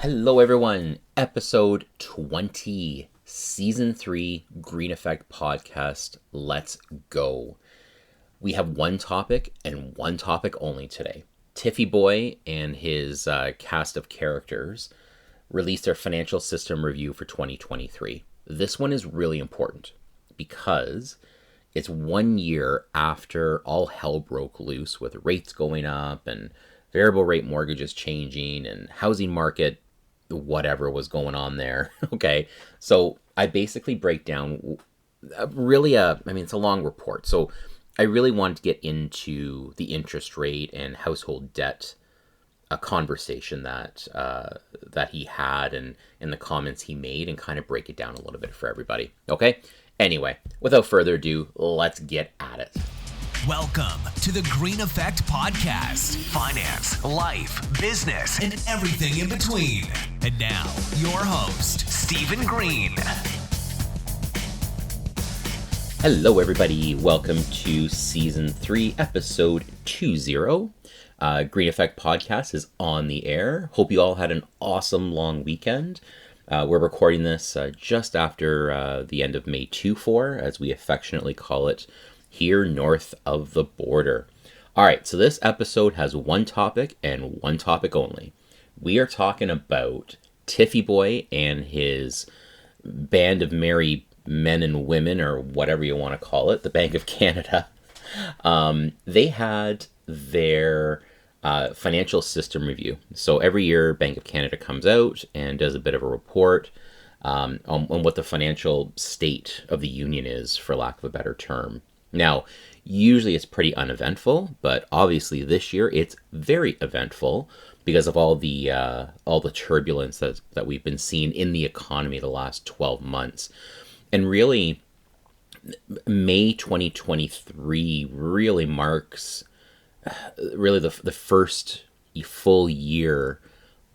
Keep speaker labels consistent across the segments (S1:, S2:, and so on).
S1: Hello everyone, episode 20, season 3, Green Effect podcast. Let's go. We have one topic and one topic only today. Tiffyboy and his cast of characters released their financial system review for 2023. This one is really important because it's 1 year after all hell broke loose with rates going up and variable rate mortgages changing and housing market whatever was going on there. Okay, so I basically break down it's a long report. So I really wanted to get into the interest rate and household debt, a conversation that he had and in the comments he made, and kind of break it down a little bit for everybody. Okay, anyway, without further ado, let's get at it.
S2: Welcome to the Green Effect Podcast. Finance, life, business, and everything in between. And now, your host, Stephen Green.
S1: Hello, everybody. Welcome to Season 3, Episode 20. Green Effect Podcast is on the air. Hope you all had an awesome long weekend. We're recording this just after the end of May 2-4, as we affectionately call it, here north of the border. All right, so this episode has one topic and one topic only. We are talking about Tiffyboy and his band of merry men and women, or whatever you want to call it, the Bank of Canada. They had their financial system review. So every year, Bank of Canada comes out and does a bit of a report on what the financial state of the union is, for lack of a better term. Now, usually it's pretty uneventful, but obviously this year it's very eventful because of all the turbulence that we've been seeing in the economy the last 12 months. And really, May 2023 really marks the first full year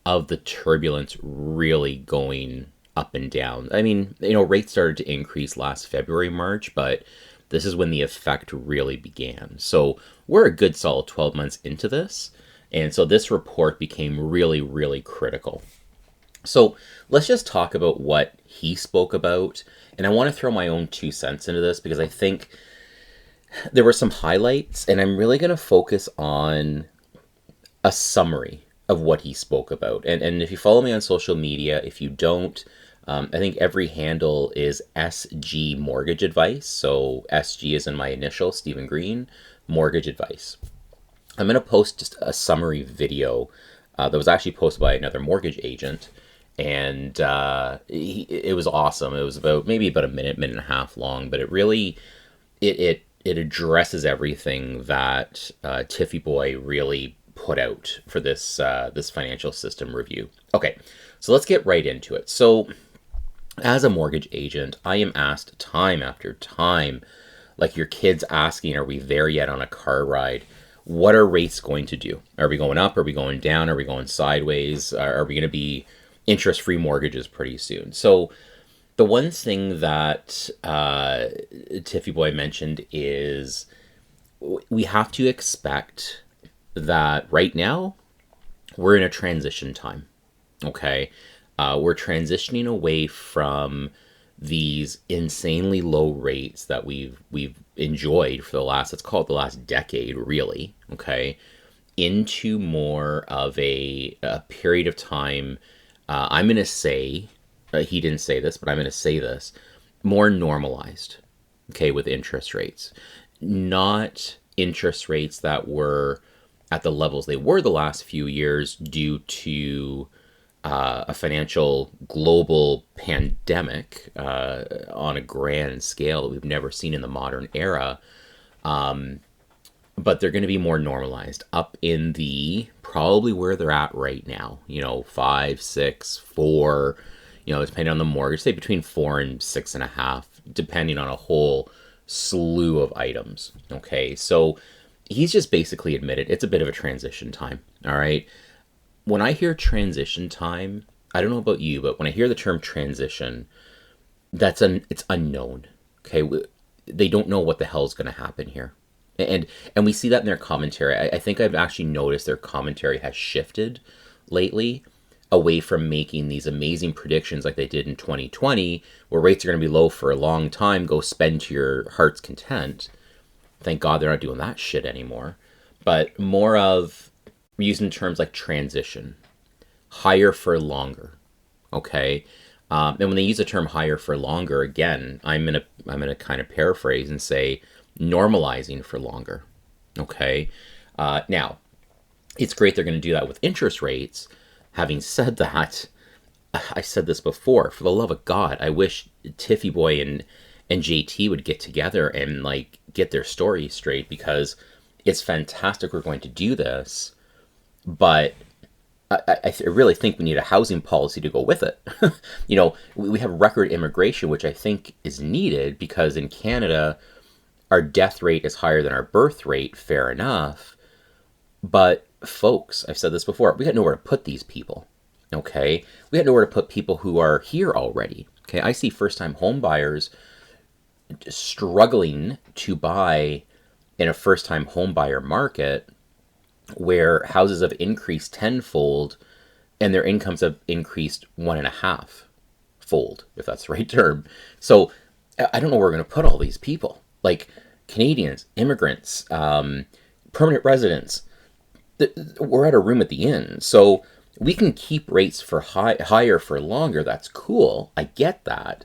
S1: of the turbulence really going up and down. I mean, rates started to increase last February, March, but this is when the effect really began. So we're a good solid 12 months into this. And so this report became really, really critical. So let's just talk about what he spoke about. And I want to throw my own 2 cents into this because I think there were some highlights, and I'm really going to focus on a summary of what he spoke about. And if you follow me on social media, if you don't, I think every handle is SG Mortgage Advice. So SG is in my initial, Stephen Green, Mortgage Advice. I'm going to post just a summary video that was actually posted by another mortgage agent. And it was awesome. It was about a minute and a half long, but it really, it addresses everything that Tiffyboy really put out for this financial system review. Okay, so let's get right into it. So as a mortgage agent, I am asked time after time, like your kids asking, are we there yet on a car ride? What are rates going to do? Are we going up? Are we going down? Are we going sideways? Are we going to be interest-free mortgages pretty soon? So the one thing that Tiffyboy mentioned is we have to expect that right now we're in a transition time, okay? We're transitioning away from these insanely low rates that we've enjoyed for the last decade, really, okay, into more of a period of time. I'm going to say, he didn't say this, but I'm going to say this, more normalized, okay, with interest rates. Not interest rates that were at the levels they were the last few years due to a financial global pandemic on a grand scale that we've never seen in the modern era. But they're going to be more normalized up in the probably where they're at right now, 5, 6, 4, depending on the mortgage, say between 4 and 6.5, depending on a whole slew of items. Okay, so he's just basically admitted it's a bit of a transition time. All right. When I hear transition time, I don't know about you, but when I hear the term transition, it's unknown. Okay, they don't know what the hell is going to happen here, and we see that in their commentary. I think I've actually noticed their commentary has shifted lately. away from making these amazing predictions like they did in 2020, where rates are going to be low for a long time, go spend to your heart's content. Thank God they're not doing that shit anymore. But more of using terms like transition, higher for longer, okay? And when they use the term higher for longer, again, I'm gonna kind of paraphrase and say normalizing for longer, okay? Now, it's great they're going to do that with interest rates. Having said that, I said this before, for the love of God, I wish Tiffyboy and JT would get together and like get their story straight, because it's fantastic we're going to do this, but I really think we need a housing policy to go with it. You know, we have record immigration, which I think is needed, because in Canada, our death rate is higher than our birth rate, fair enough. But folks, I've said this before, we got nowhere to put these people, okay? We got nowhere to put people who are here already, okay? I see first-time home buyers struggling to buy in a first-time home buyer market where houses have increased tenfold and their incomes have increased 1.5 fold, if that's the right term. So I don't know where we're going to put all these people, like Canadians, immigrants, permanent residents. We're at a room at the inn, so we can keep rates for higher for longer. That's cool. I get that.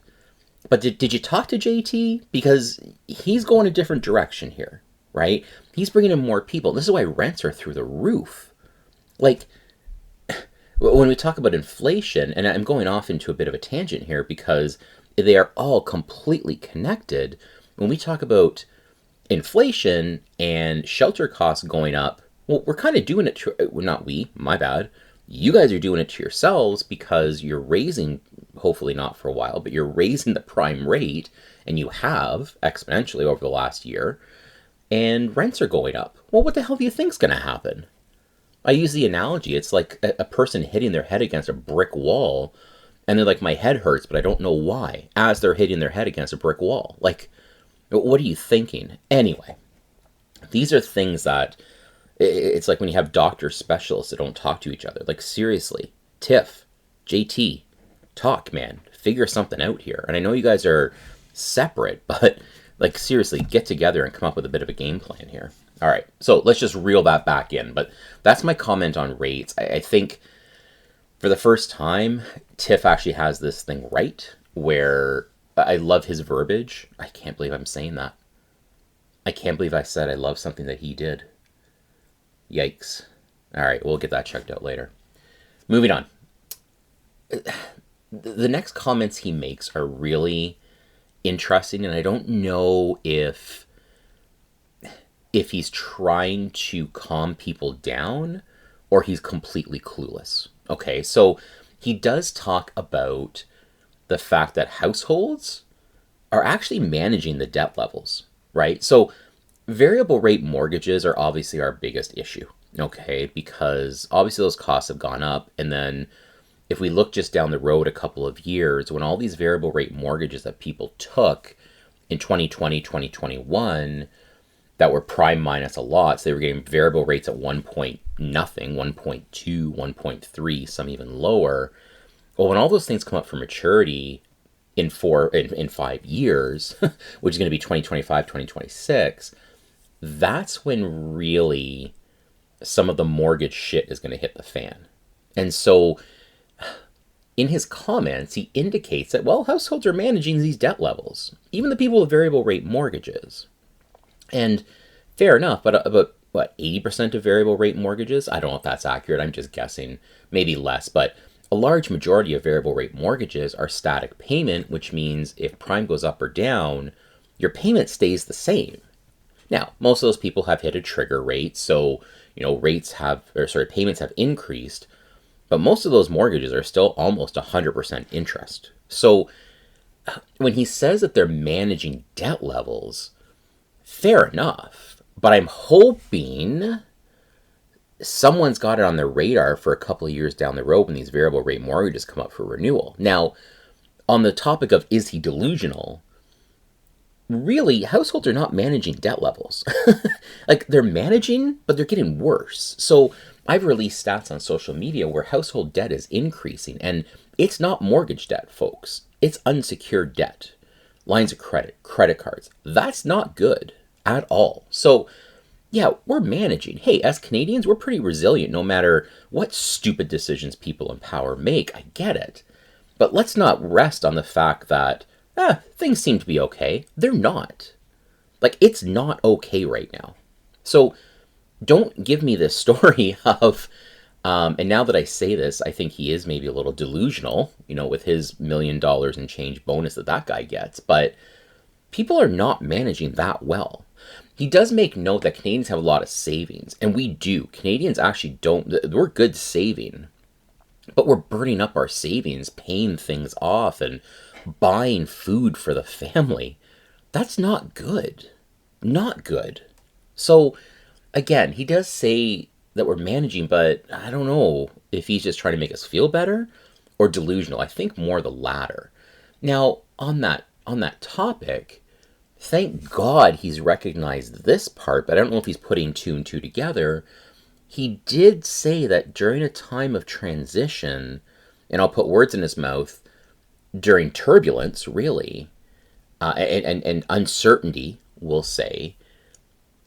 S1: But did you talk to JT? Because he's going a different direction here, right? He's bringing in more people. This is why rents are through the roof. Like, when we talk about inflation, and I'm going off into a bit of a tangent here because they are all completely connected. When we talk about inflation and shelter costs going up, well, we're kind of doing it to, well, not we, my bad. You guys are doing it to yourselves because you're raising, hopefully not for a while, but you're raising the prime rate, and you have exponentially over the last year, and rents are going up. Well, what the hell do you think's going to happen? I use the analogy. It's like a person hitting their head against a brick wall, and they're like, my head hurts, but I don't know why, as they're hitting their head against a brick wall. Like, what are you thinking? Anyway, these are things that, it's like when you have doctor specialists that don't talk to each other. Like, seriously, Tiff, JT, talk, man. Figure something out here. And I know you guys are separate, but, like, seriously, get together and come up with a bit of a game plan here. All right, so let's just reel that back in. But that's my comment on rates. I think for the first time, Tiff actually has this thing right, where I love his verbiage. I can't believe I'm saying that. I can't believe I said I love something that he did. Yikes. All right, we'll get that checked out later. Moving on. The next comments he makes are really interesting, and I don't know if he's trying to calm people down or he's completely clueless. Okay, so he does talk about the fact that households are actually managing the debt levels, right? So variable rate mortgages are obviously our biggest issue, okay? Because obviously those costs have gone up. And then if we look just down the road a couple of years, when all these variable rate mortgages that people took in 2020, 2021, that were prime minus a lot, so they were getting variable rates at 1 point nothing, 1.2, 1.3, some even lower. Well, when all those things come up for maturity in 5 years, which is going to be 2025, 2026, that's when really some of the mortgage shit is going to hit the fan. And so in his comments, he indicates that, well, households are managing these debt levels, even the people with variable rate mortgages. And fair enough, but about, what, 80% of variable rate mortgages? I don't know if that's accurate. I'm just guessing, maybe less, but a large majority of variable rate mortgages are static payment, which means if prime goes up or down, your payment stays the same. Now, most of those people have hit a trigger rate, so, payments have increased, but most of those mortgages are still almost 100% interest. So when he says that they're managing debt levels, fair enough, but I'm hoping someone's got it on their radar for a couple of years down the road when these variable rate mortgages come up for renewal. Now, on the topic of is he delusional, really, households are not managing debt levels. Like, they're managing, but they're getting worse. So I've released stats on social media where household debt is increasing, and it's not mortgage debt, folks. It's unsecured debt, lines of credit, credit cards. That's not good at all. So, yeah, we're managing. Hey, as Canadians, we're pretty resilient no matter what stupid decisions people in power make. I get it. But let's not rest on the fact that, things seem to be okay. They're not. Like, it's not okay right now. So, don't give me this story of, and now that I say this, I think he is maybe a little delusional, with his $1 million and change bonus that guy gets. But people are not managing that well. He does make note that Canadians have a lot of savings, and we do. Canadians actually don't. We're good saving, but we're burning up our savings, paying things off, and buying food for the family. That's not good. Not good. So, again, he does say that we're managing, but I don't know if he's just trying to make us feel better or delusional. I think more the latter. Now, on that topic, thank God he's recognized this part, but I don't know if he's putting two and two together. He did say that during a time of transition, and I'll put words in his mouth, during turbulence, really, and uncertainty, we'll say,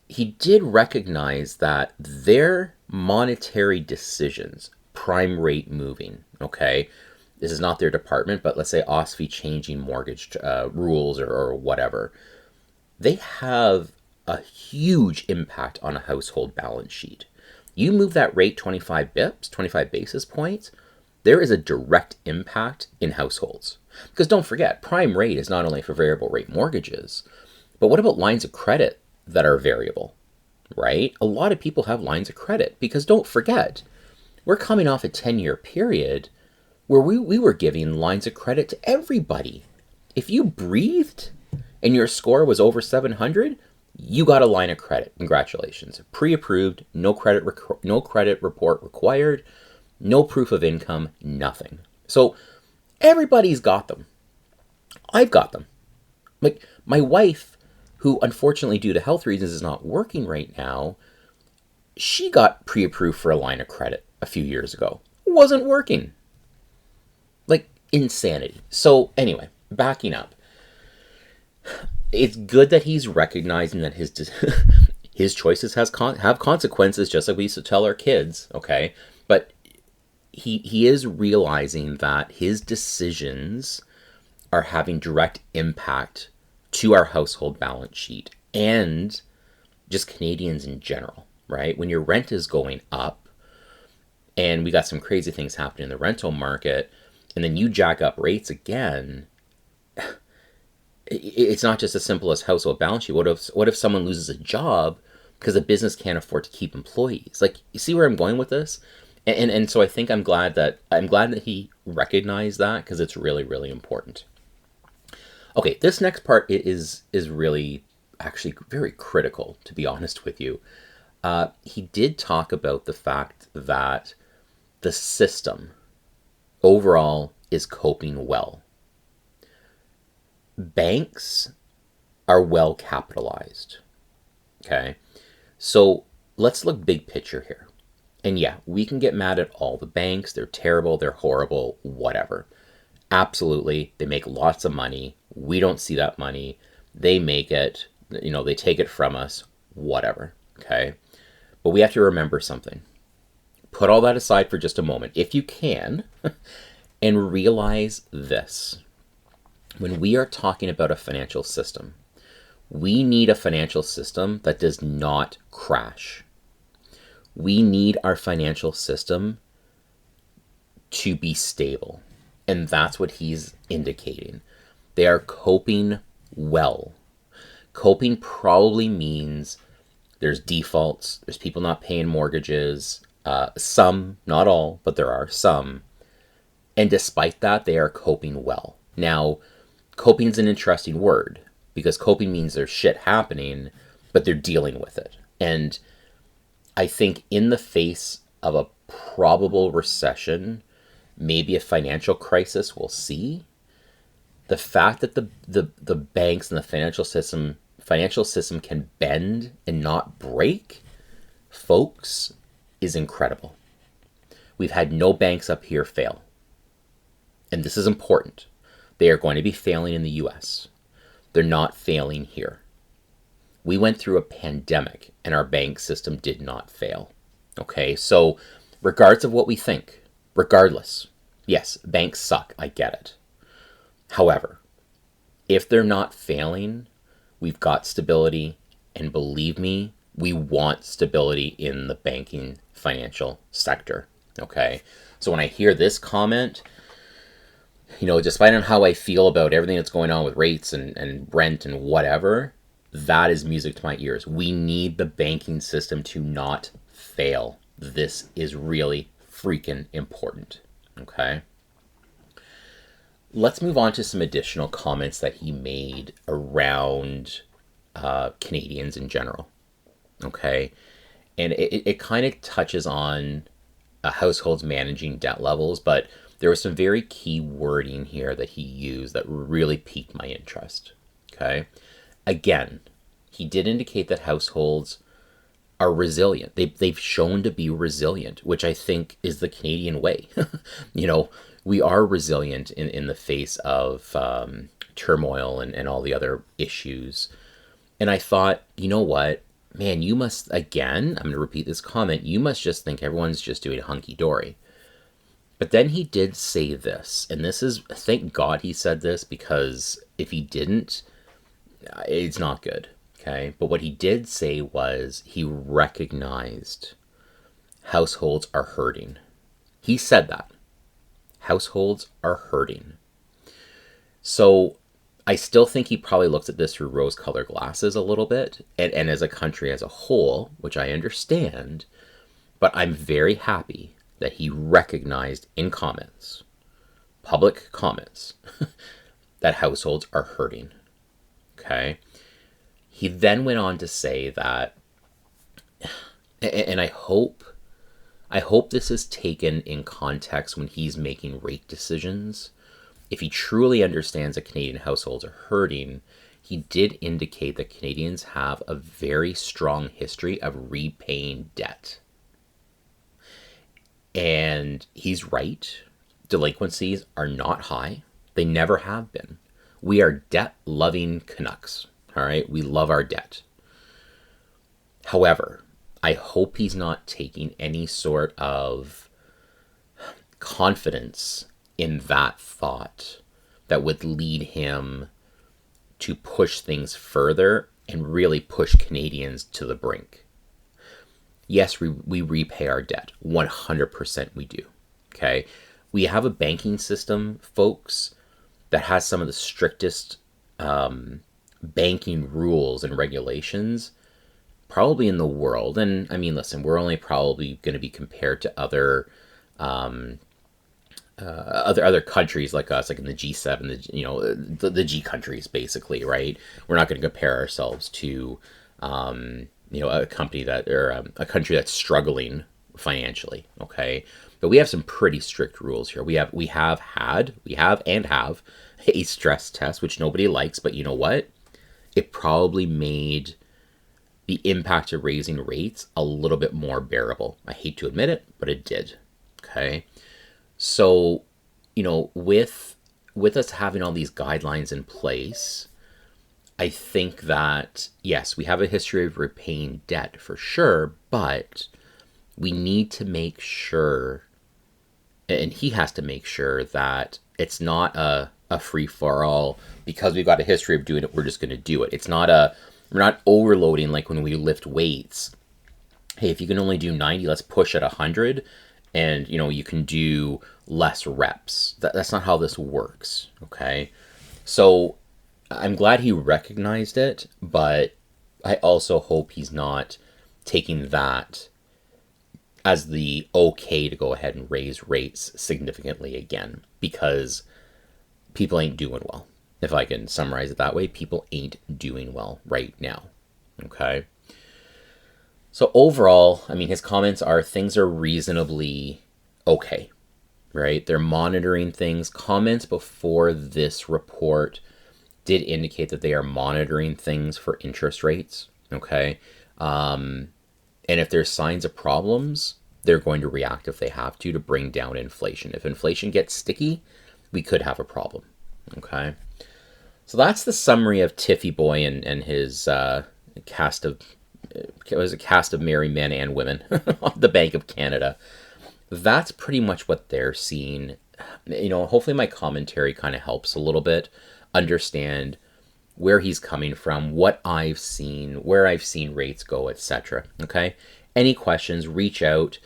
S1: he did recognize that their monetary decisions, prime rate moving, okay, this is not their department, but let's say OSFI changing mortgage rules or whatever, they have a huge impact on a household balance sheet. You move that rate 25 bips, 25 basis points, there is a direct impact in households. Because don't forget, prime rate is not only for variable rate mortgages, but what about lines of credit that are variable, right? A lot of people have lines of credit because don't forget, we're coming off a 10-year period where we were giving lines of credit to everybody. If you breathed and your score was over 700, you got a line of credit. Congratulations. Pre-approved, no credit report required, no proof of income, nothing. So everybody's got them. I've got them. Like my wife, who unfortunately due to health reasons is not working right now, she got pre-approved for a line of credit a few years ago. Wasn't working. Like insanity. So anyway, backing up. It's good that he's recognizing that his choices have consequences, just like we used to tell our kids, okay? But he is realizing that his decisions are having direct impact to our household balance sheet and just Canadians in general, right? When your rent is going up and we got some crazy things happening in the rental market and then you jack up rates again, it's not just as simple as household balance sheet. What if someone loses a job because a business can't afford to keep employees? Like, you see where I'm going with this? And so I think I'm glad that he recognized that, because it's really, really important. Okay, this next part is really actually very critical, to be honest with you. He did talk about the fact that the system overall is coping well. Banks are well capitalized. Okay, so let's look big picture here. And yeah, we can get mad at all the banks. They're terrible, they're horrible, whatever. Absolutely, they make lots of money. We don't see that money. They make it, they take it from us, whatever, okay? But we have to remember something. Put all that aside for just a moment, if you can, and realize this. When we are talking about a financial system, we need a financial system that does not crash. We need our financial system to be stable. And that's what he's indicating. They are coping well. Coping probably means there's defaults, there's people not paying mortgages, some, not all, but there are some. And despite that, they are coping well. Now, coping is an interesting word, because coping means there's shit happening, but they're dealing with it. And I think in the face of a probable recession, maybe a financial crisis, we'll see, the fact that the banks and the financial system can bend and not break, folks, is incredible. We've had no banks up here fail. And this is important. They are going to be failing in the US. They're not failing here. We went through a pandemic and our bank system did not fail. Okay, so regardless of what we think, yes, banks suck, I get it. However, if they're not failing, we've got stability, and believe me, we want stability in the banking financial sector. Okay, so when I hear this comment, despite on how I feel about everything that's going on with rates and rent and whatever, that is music to my ears. We need the banking system to not fail. This is really freaking important. Okay. Let's move on to some additional comments that he made around Canadians in general. Okay. And it kind of touches on households managing debt levels, but there was some very key wording here that he used that really piqued my interest. Okay. Again, he did indicate that households are resilient. They've shown to be resilient, which I think is the Canadian way. We are resilient in the face of turmoil and all the other issues. And I thought, you know what, man, you must, again, I'm going to repeat this comment, you must just think everyone's just doing hunky-dory. But then he did say this, and this is, thank God he said this, because if he didn't, it's not good, okay? But what he did say was he recognized households are hurting. He said that. Households are hurting. So I still think he probably looks at this through rose-colored glasses a little bit, and as a country as a whole, which I understand, but I'm very happy that he recognized in comments, public comments, that households are hurting. Okay. He then went on to say that, and I hope this is taken in context when he's making rate decisions. If he truly understands that Canadian households are hurting, he did indicate that Canadians have a very strong history of repaying debt. And he's right. Delinquencies are not high. They never have been. We are debt-loving Canucks. All right? We love our debt. However, I hope he's not taking any sort of confidence in that thought that would lead him to push things further and really push Canadians to the brink. Yes, we repay our debt. 100% we do. Okay? We have a banking system, folks, that has some of the strictest banking rules and regulations probably in the world. And I mean, listen, we're only probably going to be compared to other countries like us, like in the G7, the G countries, basically, right? We're not going to compare ourselves to a company a country that's struggling financially. Okay, but we have some pretty strict rules here. We have a stress test, which nobody likes, but you know what? It probably made the impact of raising rates a little bit more bearable. I hate to admit it, but it did. Okay, so with us having all these guidelines in place, I think that, yes, we have a history of repaying debt for sure, but we need to make sure, and he has to make sure, that it's not a free-for-all. Because we've got a history of doing it, we're just going to do it. We're not overloading like when we lift weights. Hey, if you can only do 90, let's push at 100, and you can do less reps. That's not how this works, okay? So I'm glad he recognized it, but I also hope he's not taking that as the okay to go ahead and raise rates significantly again, because people ain't doing well. If I can summarize it that way, people ain't doing well right now. Okay. So overall, I mean, his comments are things are reasonably okay, right? They're monitoring things. Comments before this report did indicate that they are monitoring things for interest rates. Okay. And if there's signs of problems, they're going to react if they have to bring down inflation. If inflation gets sticky, we could have a problem. Okay. So that's the summary of Tiffyboy and his cast of, it was a cast of merry men and women on the Bank of Canada. That's pretty much what they're seeing. Hopefully my commentary kind of helps a little bit understand where he's coming from, what I've seen, where I've seen rates go, etc. Okay. Any questions, reach out,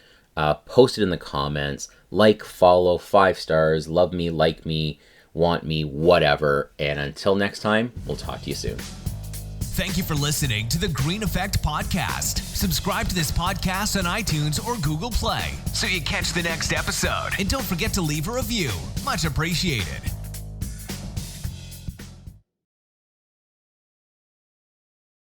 S1: post it in the comments, like, follow, 5 stars, love me, like me, want me, whatever. And until next time, we'll talk to you soon.
S2: Thank you for listening to the Green Effect Podcast. Subscribe to this podcast on iTunes or Google Play so you catch the next episode. And don't forget to leave a review. Much appreciated.